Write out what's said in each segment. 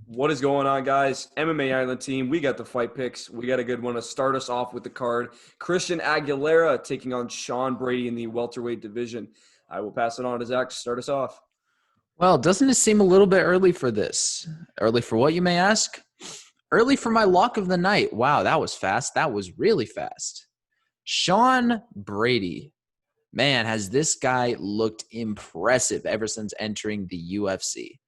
What is going on, guys? MMA Island team, we got the fight picks. We got a good one to start us off with the card. Christian Aguilera taking on Sean Brady in the welterweight division. I will pass it on to Zach to start us off. Well, doesn't it seem a little bit early for this? Early for what, you may ask? Early for my lock of the night. Wow, that was fast. That was really fast. Sean Brady. Man, has this guy looked impressive ever since entering the UFC.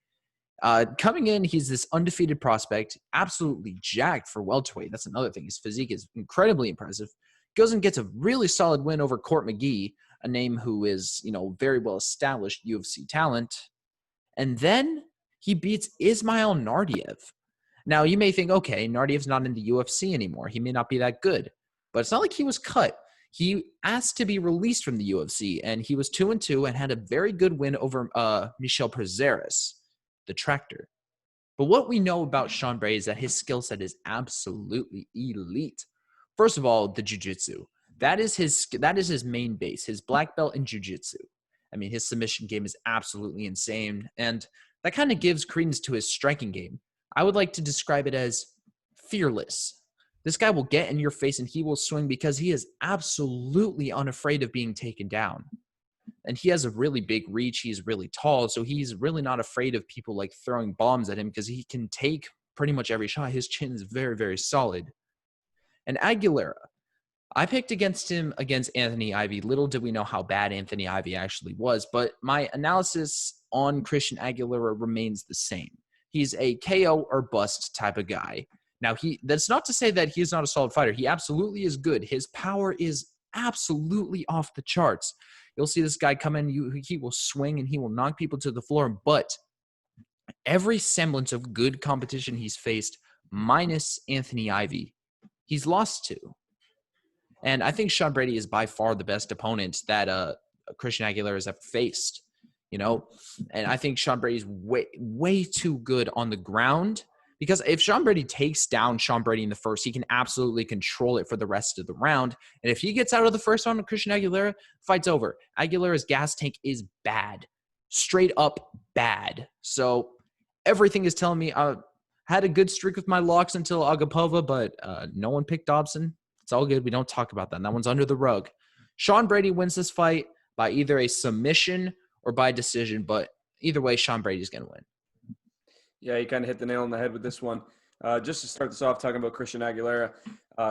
Coming in, he's this undefeated prospect, absolutely jacked for welterweight. That's another thing. His physique is incredibly impressive. Goes and gets a really solid win over Court McGee, a name who is, very well established UFC talent. And then he beats Ismail Nardiev. Now, you may think, okay, Nardiev's not in the UFC anymore. He may not be that good. But it's not like he was cut. He asked to be released from the UFC, and he was 2-2 and had a very good win over Michel Prazeres, the tractor. But what we know about Sean Brady is that his skill set is absolutely elite. First of all, the jiu-jitsu. That is his main base, his black belt in jiu-jitsu. I mean, his submission game is absolutely insane, and that kind of gives credence to his striking game. I would like to describe it as fearless. This guy will get in your face and he will swing because he is absolutely unafraid of being taken down. And he has a really big reach. He's really tall, so he's really not afraid of people like throwing bombs at him because he can take pretty much every shot. His chin is very, very solid. And Aguilera, I picked against him against Anthony Ivy. Little did we know how bad Anthony Ivy actually was, but my analysis on Christian Aguilera remains the same. He's a KO or bust type of guy. Now, that's not to say that he's not a solid fighter. He absolutely is good. His power is absolutely off the charts. You'll see this guy come in, he will swing and he will knock people to the floor, but every semblance of good competition he's faced, minus Anthony Ivy, he's lost to. And I think Sean Brady is by far the best opponent that Christian Aguilera has ever faced, And I think Sean Brady's way too good on the ground, because if Sean Brady takes down Sean Brady in the first, he can absolutely control it for the rest of the round. And if he gets out of the first round with Christian Aguilera, fight's over. Aguilera's gas tank is bad, straight up bad. So everything is telling me I had a good streak with my locks until Agapova, but no one picked Dobson. It's all good. We don't talk about that. That one's under the rug. Sean Brady wins this fight by either a submission or by decision, but either way, Sean Brady's going to win. Yeah, you kind of hit the nail on the head with this one. Just to start this off, talking about Christian Aguilera.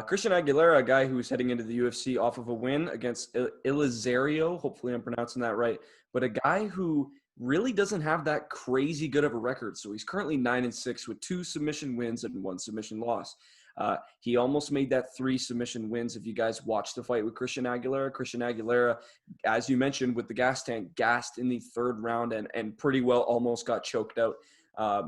Christian Aguilera, a guy who is heading into the UFC off of a win against Elizario. Hopefully I'm pronouncing that right. But a guy who really doesn't have that crazy good of a record. So he's currently 9-6 with 2 submission wins and 1 submission loss. He almost made that 3 submission wins. If you guys watched the fight with Christian Aguilera, as you mentioned, with the gas tank, gassed in the 3rd round and pretty well almost got choked out.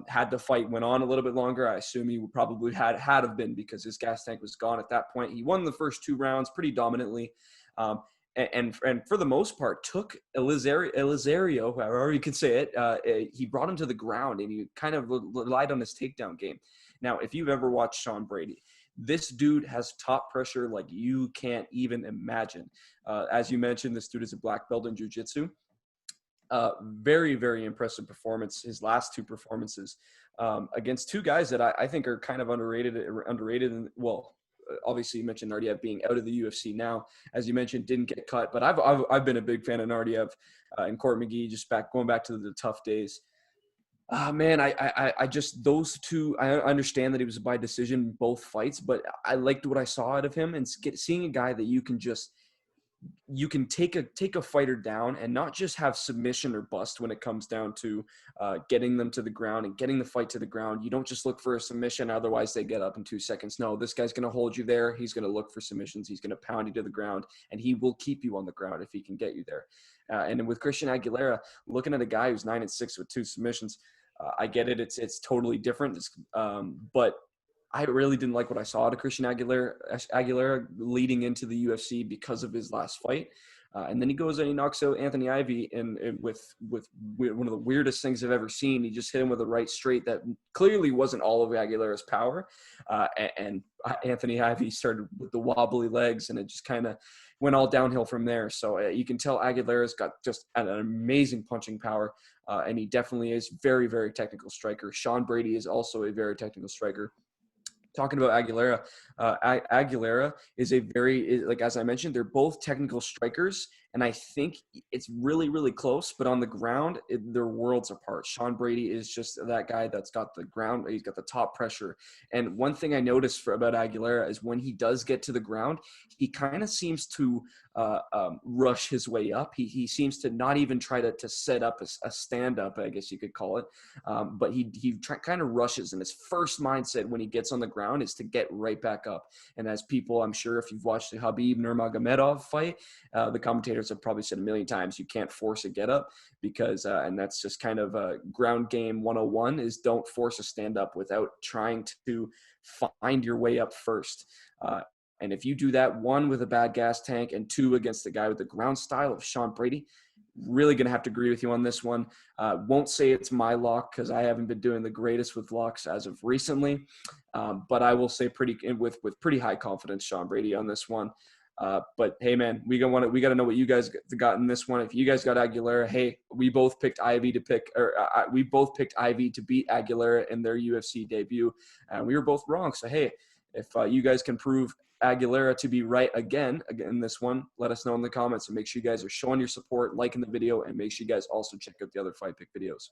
Had the fight went on a little bit longer, I assume he would probably had have been, because his gas tank was gone at that point. He won the first 2 rounds pretty dominantly. And for the most part, took Elizario, however you can say it, he brought him to the ground and he kind of relied on his takedown game. Now, if you've ever watched Sean Brady, this dude has top pressure like you can't even imagine. As you mentioned, this dude is a black belt in jiu-jitsu. Very, very impressive performance. His last 2 performances against 2 guys that I think are kind of underrated. And well, obviously you mentioned Nardiev being out of the UFC now. As you mentioned, didn't get cut, but I've been a big fan of Nardiev and Court McGee, just going back to the tough days. Man, I just, those 2, I understand that he was by decision in both fights, but I liked what I saw out of him, and seeing a guy that you can take a fighter down and not just have submission or bust when it comes down to getting them to the ground and getting the fight to the ground. You don't just look for a submission, otherwise they get up in 2 seconds. No, this guy's going to hold you there. He's going to look for submissions. He's going to pound you to the ground, and he will keep you on the ground if he can get you there. And with Christian Aguilera, looking at a guy who's 9-6 with 2 submissions, I get it. It's totally different. But I really didn't like what I saw out of Christian Aguilera leading into the UFC because of his last fight. And then he goes and he knocks out Anthony Ivy with one of the weirdest things I've ever seen. He just hit him with a right straight that clearly wasn't all of Aguilera's power. And Anthony Ivy started with the wobbly legs, and it just kind of went all downhill from there. So you can tell Aguilera's got just an amazing punching power, and he definitely is very, very technical striker. Sean Brady is also a very technical striker. Talking about Aguilera, Aguilera is like, as I mentioned, they're both technical strikers, and I think it's really, really close. But on the ground, they're worlds apart. Sean Brady is just that guy that's got the ground. He's got the top pressure. And one thing I noticed about Aguilera is when he does get to the ground, he kind of seems to rush his way up. He seems to not even try to set up a stand up, I guess you could call it. But he kind of rushes, and his first mindset when he gets on the ground is to get right back up. And as people, I'm sure if you've watched the Khabib Nurmagomedov fight, the commentators have probably said a million times, you can't force a get up because, and that's just kind of a ground game 101 is don't force a stand up without trying to find your way up first. And if you do that, one, with a bad gas tank, and two, against the guy with the ground style of Sean Brady, really going to have to agree with you on this one. Won't say it's my lock because I haven't been doing the greatest with locks as of recently. But I will say with pretty high confidence, Sean Brady on this one. But hey, man, we got to know what you guys got in this one. If you guys got Aguilera, hey, we both picked Ivy to beat Aguilera in their UFC debut, and we were both wrong. So hey, if you guys can prove Aguilera to be right again in this one, let us know in the comments, and make sure you guys are showing your support, liking the video, and make sure you guys also check out the other Fight Pick videos.